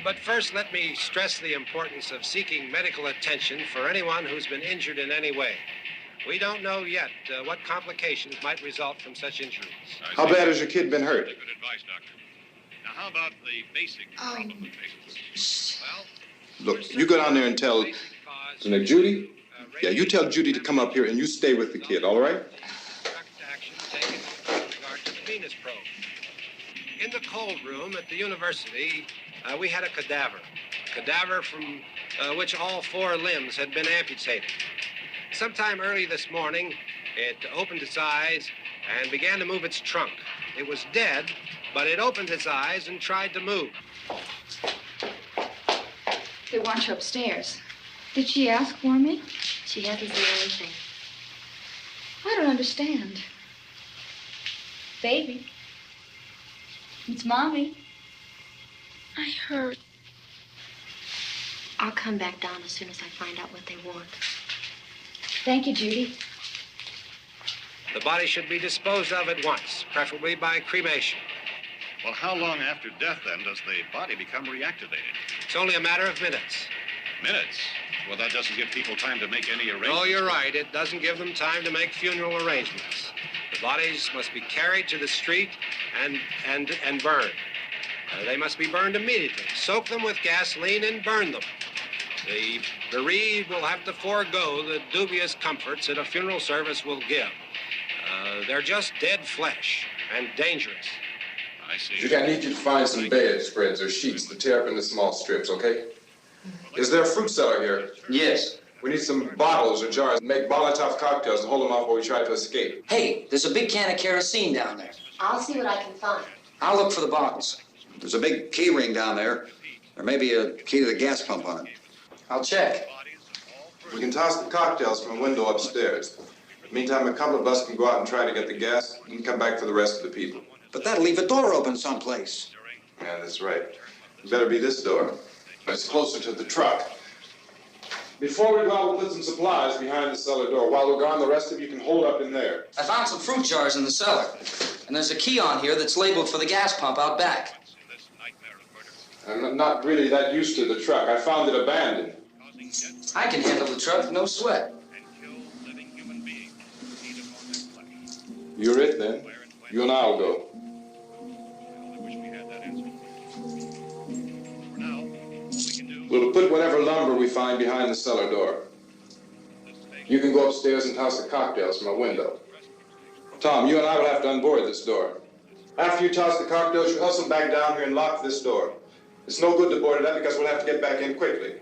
But first, let me stress the importance of seeking medical attention for anyone who's been injured in any way. We don't know yet what complications might result from such injuries. How bad has your kid been hurt? Good advice, Doctor. Now, how about the basic problem of patients? Well, Look, you go down there and tell... Judy? Yeah, you tell Judy to come up here and you stay with the kid, all right? Action taken with regard to the Venus probe. In the cold room at the university, we had a cadaver from which all 4 limbs had been amputated. Sometime early this morning, it opened its eyes and began to move its trunk. It was dead, but it opened its eyes and tried to move. They want you upstairs. Did she ask for me? She hasn't seen anything. I don't understand. Baby. It's Mommy. I heard. I'll come back down as soon as I find out what they want. Thank you, Judy. The body should be disposed of at once, preferably by cremation. Well, how long after death, then, does the body become reactivated? It's only a matter of minutes. Minutes? Well, that doesn't give people time to make any arrangements. No, you're right. It doesn't give them time to make funeral arrangements. The bodies must be carried to the street and burned. They must be burned immediately. Soak them with gasoline and burn them. The bereaved will have to forego the dubious comforts that a funeral service will give. They're just dead flesh and dangerous. I see. Judy, I need you to find some bedspreads or sheets to tear up into small strips, okay? Is there a fruit cellar here? Yes. We need some bottles or jars to make Molotov cocktails and hold them off while we try to escape. Hey, there's a big can of kerosene down there. I'll see what I can find. I'll look for the bottles. There's a big key ring down there. There may be a key to the gas pump on it. I'll check. We can toss the cocktails from a window upstairs. Meantime, a couple of us can go out and try to get the gas and come back for the rest of the people. But that'll leave a door open someplace. Yeah, that's right. It better be this door. It's closer to the truck. Before we go out, we'll put some supplies behind the cellar door. While we're gone, the rest of you can hold up in there. I found some fruit jars in the cellar. And there's a key on here that's labeled for the gas pump out back. I'm not really that used to the truck. I found it abandoned. I can handle the truck, no sweat. You're it, then. You and I'll go. We'll put whatever lumber we find behind the cellar door. You can go upstairs and toss the cocktails from a window. Tom, you and I will have to unboard this door. After you toss the cocktails, you hustle back down here and lock this door. It's no good to board it up because we'll have to get back in quickly.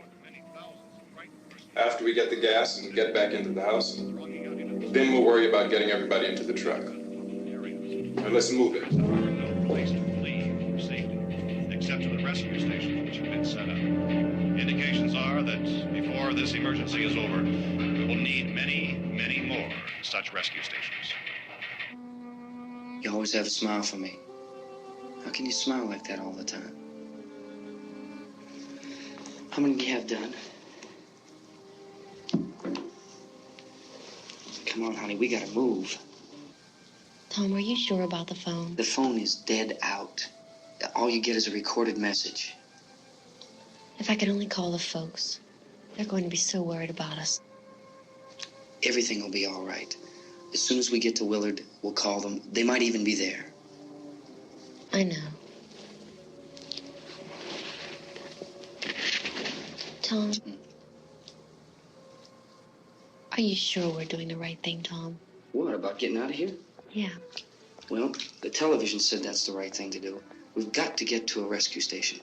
After we get the gas and get back into the house, then we'll worry about getting everybody into the truck. Now let's move it. No place to flee for safety, except to the rescue stations which have been set up. Indications are that before this emergency is over, we will need many, many more such rescue stations. You always have a smile for me. How can you smile like that all the time? How many do you have done? Come on, honey, we gotta move. Tom, are you sure about the phone? The phone is dead out. All you get is a recorded message. If I could only call the folks. They're going to be so worried about us. Everything will be all right. As soon as we get to Willard, we'll call them. They might even be there. I know. Tom, are you sure we're doing the right thing, Tom? What, about getting out of here? Yeah. Well, the television said that's the right thing to do. We've got to get to a rescue station.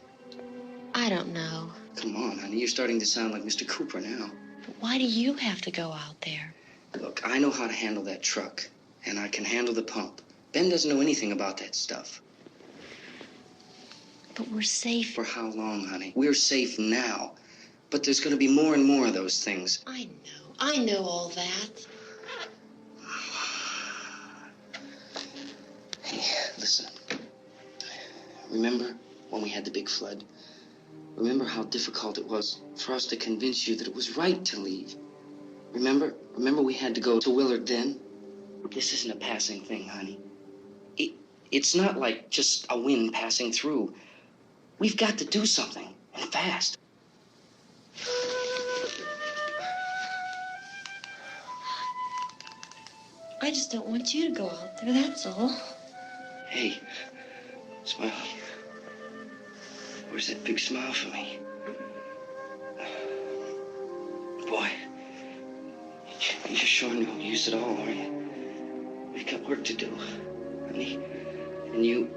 I don't know. Come on, honey. You're starting to sound like Mr. Cooper now. But why do you have to go out there? Look, I know how to handle that truck, and I can handle the pump. Ben doesn't know anything about that stuff. But we're safe. For how long, honey? We're safe now. But there's going to be more and more of those things. I know all that. Hey, listen. Remember when we had the big flood? Remember how difficult it was for us to convince you that it was right to leave? Remember we had to go to Willard then? This isn't a passing thing, honey. It's not like just a wind passing through. We've got to do something, and fast. I just don't want you to go out there, that's all. Hey, smile. Where's that big smile for me? Boy, you're showing no use at all, aren't you? We've got work to do, honey. And you...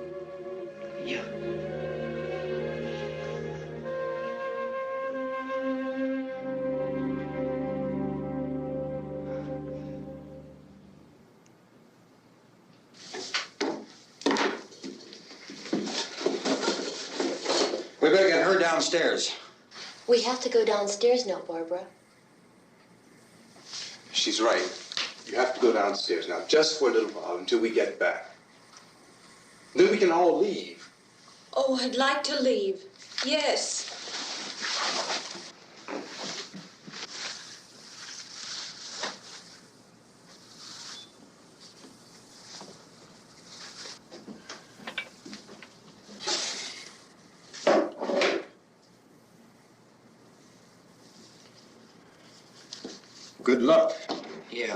We better get her downstairs. We have to go downstairs now, Barbara. She's right. You have to go downstairs now, just for a little while, until we get back. Then we can all leave. Oh, I'd like to leave. Yes. Good luck. Yeah.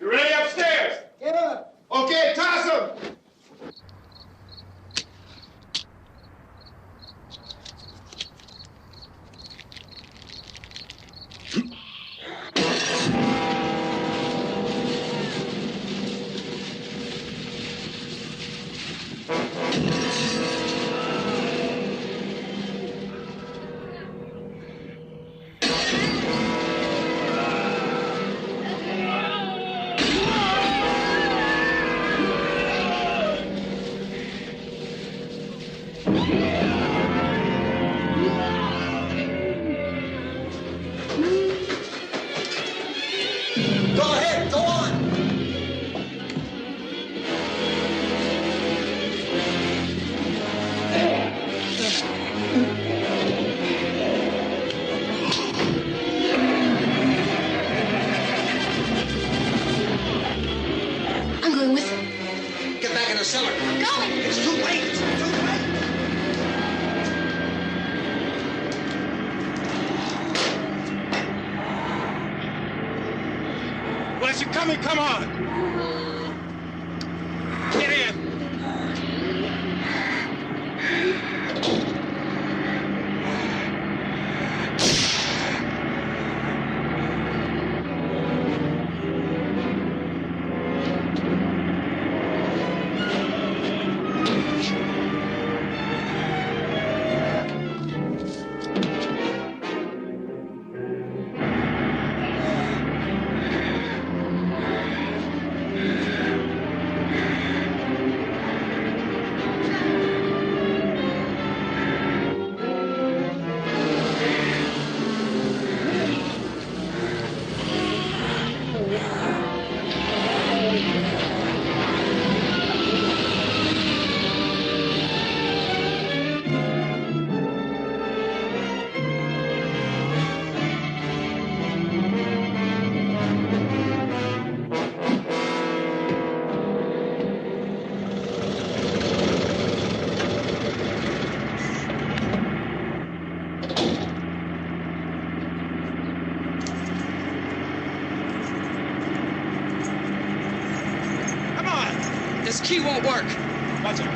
You ready upstairs? Yeah. Okay, toss them. Go ahead, go on. I'm going with him. Get back in the cellar. I'm going. It's too late. It's too late. Unless you're coming, come on. Get in. This key won't work. What's it?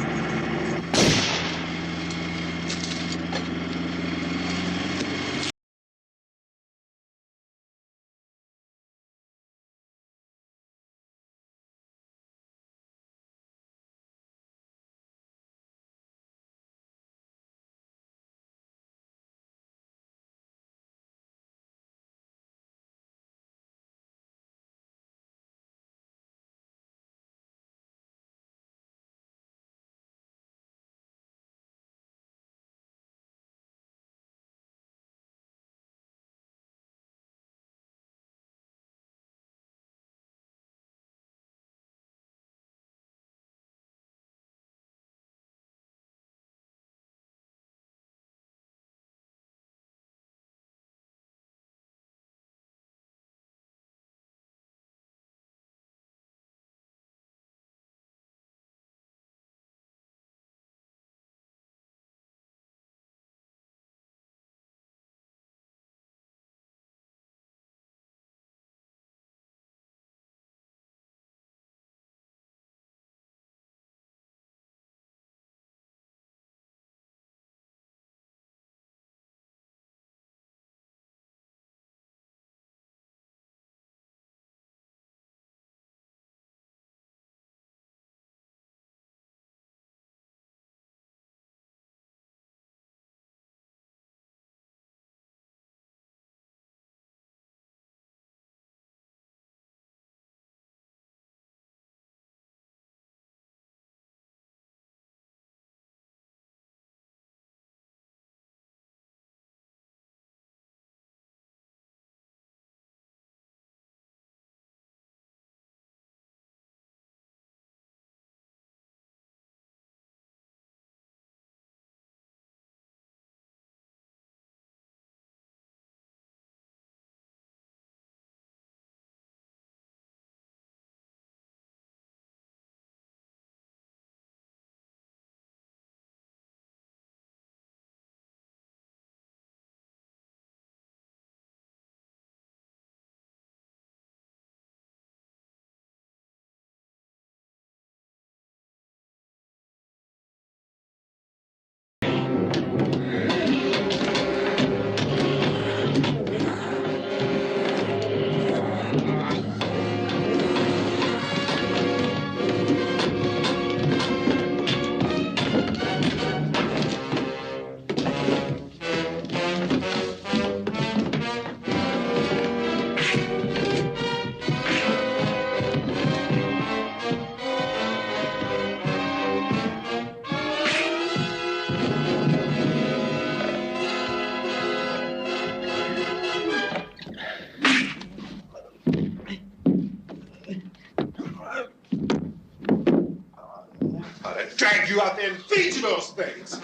Drag you out there and feed you those things.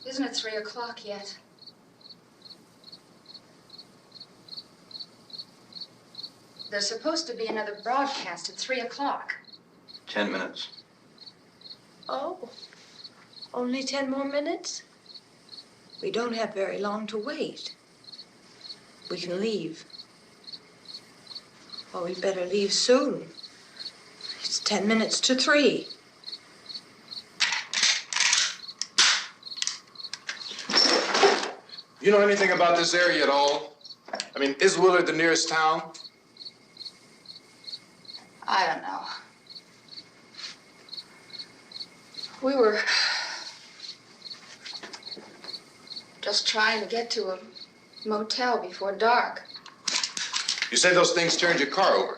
Isn't it 3 o'clock yet? There's supposed to be another broadcast at 3 o'clock. 10 minutes. Oh, only 10 more minutes? We don't have very long to wait. We can leave. Well, we better leave soon. It's 10 minutes to 3. You know anything about this area at all? I mean, is Willard the nearest town? I don't know. We were just trying to get to a motel before dark. You say those things turned your car over.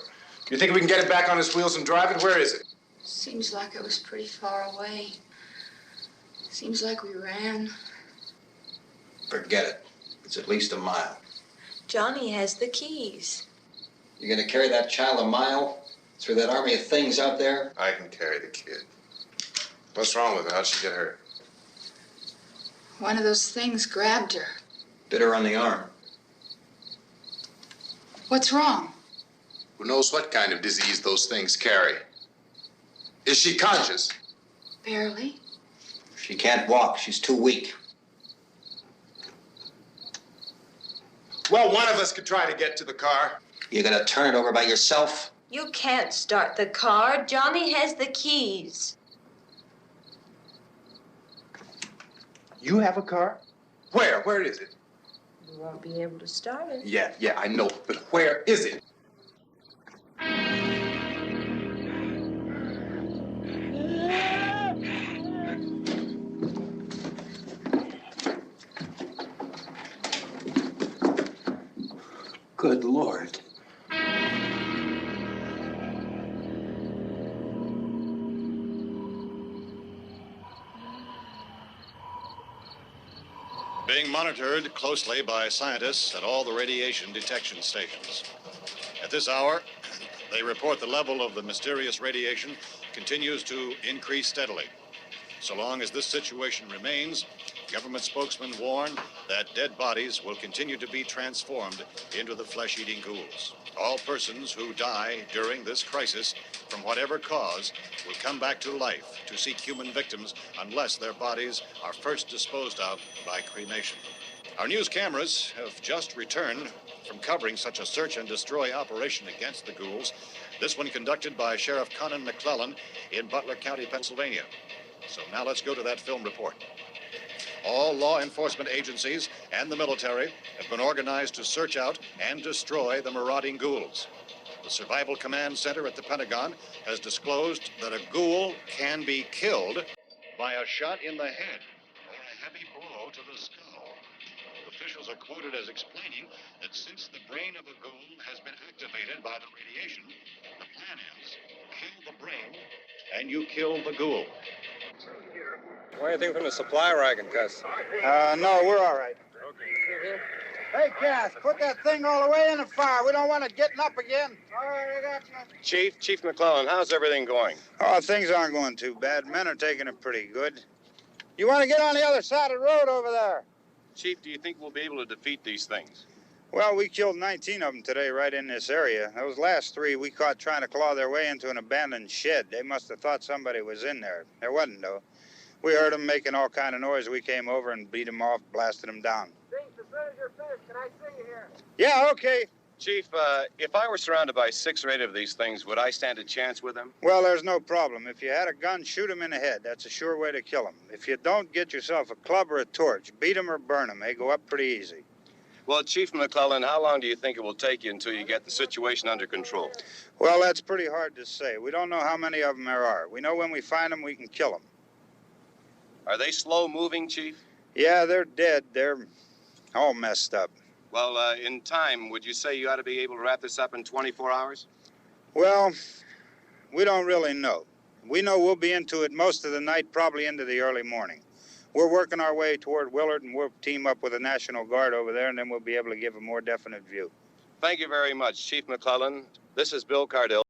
You think we can get it back on its wheels and drive it? Where is it? Seems like it was pretty far away. Seems like we ran. Forget it. It's at least a mile. Johnny has the keys. You're gonna carry that child a mile through that army of things out there? I can carry the kid. What's wrong with her? How'd she get hurt? One of those things grabbed her. Bit her on the arm. What's wrong? Who knows what kind of disease those things carry? Is she conscious? Barely. She can't walk. She's too weak. Well, one of us could try to get to the car. You gonna turn it over by yourself? You can't start the car. Johnny has the keys. You have a car? Where? Where is it? You won't be able to start it. Yeah, I know. But where is it? Good Lord. Being monitored closely by scientists at all the radiation detection stations. At this hour, they report the level of the mysterious radiation continues to increase steadily. So long as this situation remains, government spokesmen warn that dead bodies will continue to be transformed into the flesh-eating ghouls. All persons who die during this crisis, from whatever cause, will come back to life to seek human victims unless their bodies are first disposed of by cremation. Our news cameras have just returned from covering such a search and destroy operation against the ghouls, this one conducted by Sheriff Conan McClellan in Butler County, Pennsylvania. So now let's go to that film report. All law enforcement agencies and the military have been organized to search out and destroy the marauding ghouls. The Survival Command Center at the Pentagon has disclosed that a ghoul can be killed by a shot in the head or a heavy blow to the skull. Officials are quoted as explaining that since the brain of a ghoul has been activated by the radiation, the plan is kill the brain and you kill the ghoul. Want anything from the supply or I can cuss? No, we're all right. Hey, Cass, put that thing all the way in the fire. We don't want it getting up again. All right, I got you. Chief McClellan, how's everything going? Oh, things aren't going too bad. Men are taking it pretty good. You want to get on the other side of the road over there? Chief, do you think we'll be able to defeat these things? Well, we killed 19 of them today right in this area. Those last 3 we caught trying to claw their way into an abandoned shed. They must have thought somebody was in there. There wasn't, though. We heard them making all kind of noise. We came over and beat them off, blasted them down. As soon as you're finished, can I see you here? Yeah, okay. Chief, if I were surrounded by 6 or 8 of these things, would I stand a chance with them? Well, there's no problem. If you had a gun, shoot them in the head. That's a sure way to kill them. If you don't, get yourself a club or a torch. Beat them or burn them. They go up pretty easy. Well, Chief McClellan, how long do you think it will take you until you get the situation under control? Well, that's pretty hard to say. We don't know how many of them there are. We know when we find them, we can kill them. Are they slow-moving, Chief? Yeah, they're dead. They're all messed up. Well, in time, would you say you ought to be able to wrap this up in 24 hours? Well, we don't really know. We know we'll be into it most of the night, probably into the early morning. We're working our way toward Willard, and we'll team up with the National Guard over there, and then we'll be able to give a more definite view. Thank you very much, Chief McClellan. This is Bill Cardell.